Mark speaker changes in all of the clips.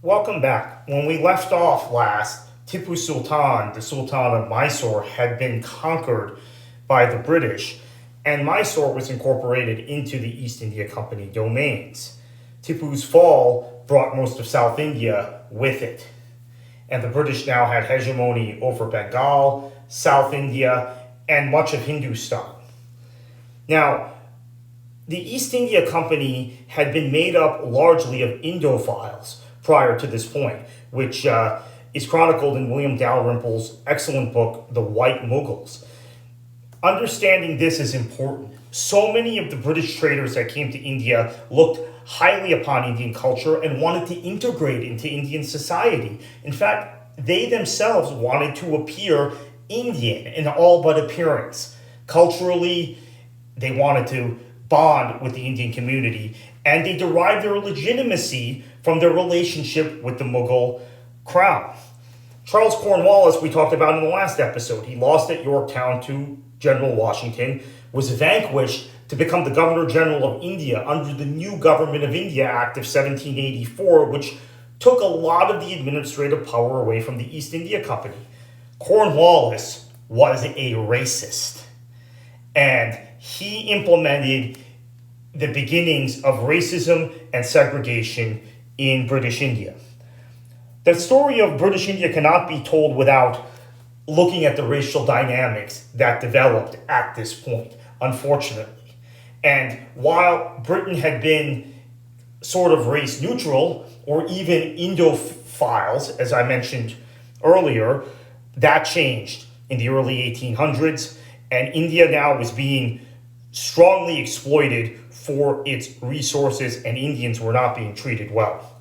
Speaker 1: Welcome back. When we left off last, Tipu Sultan, the Sultan of Mysore, had been conquered by the British, and Mysore was incorporated into the East India Company domains. Tipu's fall brought most of South India with it, and the British now had hegemony over Bengal, South India, and much of Hindustan. Now, the East India Company had been made up largely of Indophiles prior to this point, which is chronicled in William Dalrymple's excellent book, The White Mughals. Understanding this is important. So many of the British traders that came to India looked highly upon Indian culture and wanted to integrate into Indian society. In fact, they themselves wanted to appear Indian in all but appearance. Culturally, they wanted to bond with the Indian community, and they derived their legitimacy from their relationship with the Mughal crown. Charles Cornwallis, we talked about in the last episode, he lost at Yorktown to General Washington, was vanquished to become the Governor General of India under the new Government of India Act of 1784, which took a lot of the administrative power away from the East India Company. Cornwallis was a racist, and he implemented the beginnings of racism and segregation in British India. The story of British India cannot be told without looking at the racial dynamics that developed at this point, unfortunately. And while Britain had been sort of race neutral, or even Indophiles, as I mentioned earlier, that changed in the early 1800s, and India now was being strongly exploited for its resources, and Indians were not being treated well.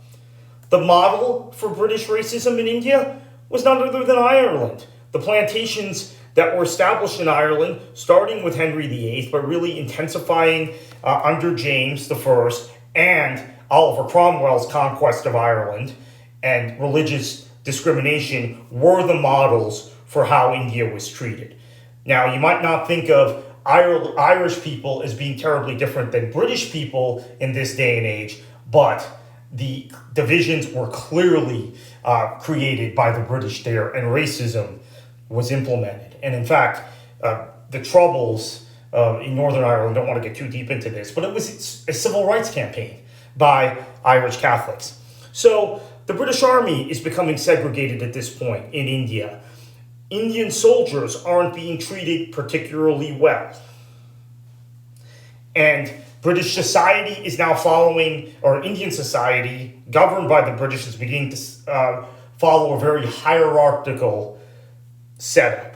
Speaker 1: The model for British racism in India was none other than Ireland. The plantations that were established in Ireland, starting with Henry VIII, but really intensifying under James I and Oliver Cromwell's conquest of Ireland and religious discrimination, were the models for how India was treated. Now, you might not think of Irish people as being terribly different than British people in this day and age, but the divisions were clearly created by the British there, and racism was implemented. And in fact, the Troubles in Northern Ireland, don't want to get too deep into this, but it was a civil rights campaign by Irish Catholics. So the British Army is becoming segregated at this point in India. Indian soldiers aren't being treated particularly well. And British society is now following, or Indian society, governed by the British, is beginning to follow a very hierarchical setup,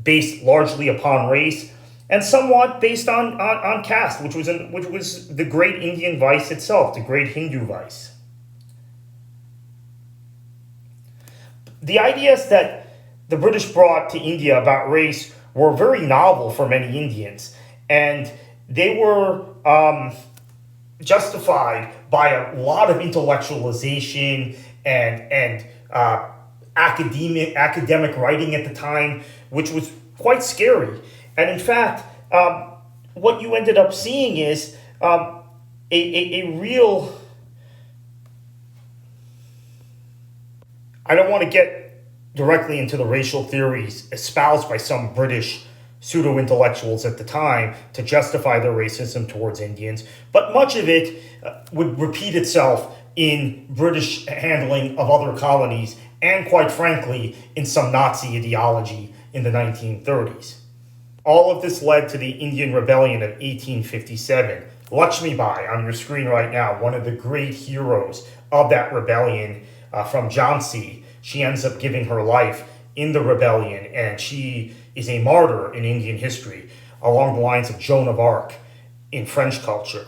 Speaker 1: based largely upon race and somewhat based on caste, which was the great Indian vice itself, the great Hindu vice. The ideas that the British brought to India about race were very novel for many Indians, and they were justified by a lot of intellectualization and academic writing at the time, which was quite scary. And in fact, what you ended up seeing is a real. I don't want to get directly into the racial theories espoused by some British pseudo-intellectuals at the time to justify their racism towards Indians, but much of it would repeat itself in British handling of other colonies and, quite frankly, in some Nazi ideology in the 1930s. All of this led to the Indian Rebellion of 1857. Lakshmi Bai, on your screen right now, one of the great heroes of that rebellion from Jhansi. She ends up giving her life in the rebellion, and she is a martyr in Indian history, along the lines of Joan of Arc in French culture.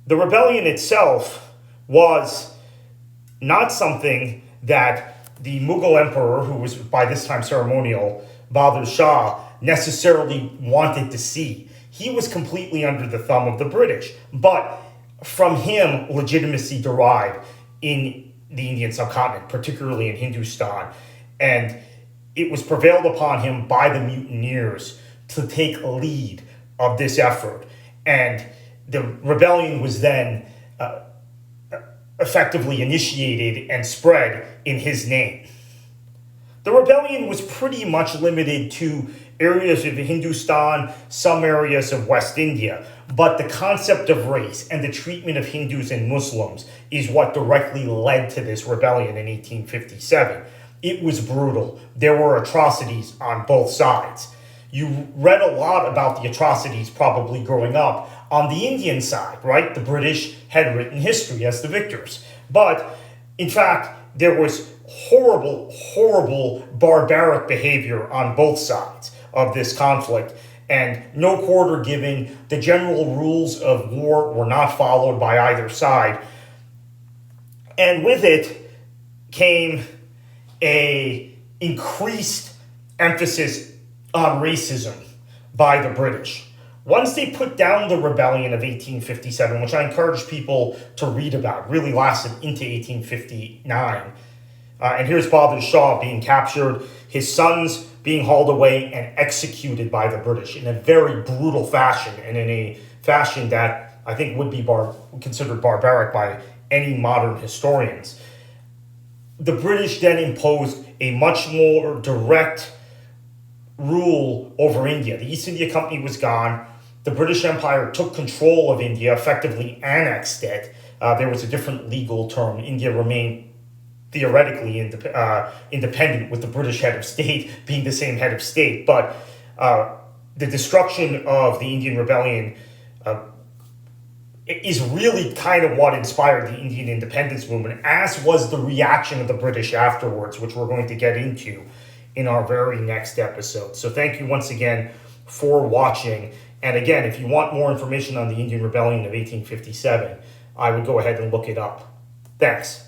Speaker 1: The rebellion itself was not something that the Mughal emperor, who was by this time ceremonial, Bahadur Shah, necessarily wanted to see. He was completely under the thumb of the British, but from him, legitimacy derived in the Indian subcontinent, particularly in Hindustan, and it was prevailed upon him by the mutineers to take lead of this effort. And the rebellion was then effectively initiated and spread in his name. The rebellion was pretty much limited to areas of Hindustan, some areas of West India, but the concept of race and the treatment of Hindus and Muslims is what directly led to this rebellion in 1857. It was brutal. There were atrocities on both sides. You read a lot about the atrocities probably growing up on the Indian side, right? The British had written history as the victors. But in fact, there was horrible, barbaric behavior on both sides of this conflict, and no quarter given. The general rules of war were not followed by either side. And with it came a increased emphasis on racism by the British. Once they put down the rebellion of 1857, which I encourage people to read about, really lasted into 1859. And here's Bahadur Shah being captured, his sons being hauled away and executed by the British in a very brutal fashion, and in a fashion that I think would be considered barbaric by any modern historians. The British then imposed a much more direct rule over India. The East India Company was gone. The British Empire took control of India, effectively annexed it. There was a different legal term. India remained theoretically independent, with the British head of state being the same head of state. But the destruction of the Indian Rebellion is really kind of what inspired the Indian independence movement, as was the reaction of the British afterwards, which we're going to get into in our very next episode. So thank you once again for watching. And again, if you want more information on the Indian Rebellion of 1857, I would go ahead and look it up. Thanks.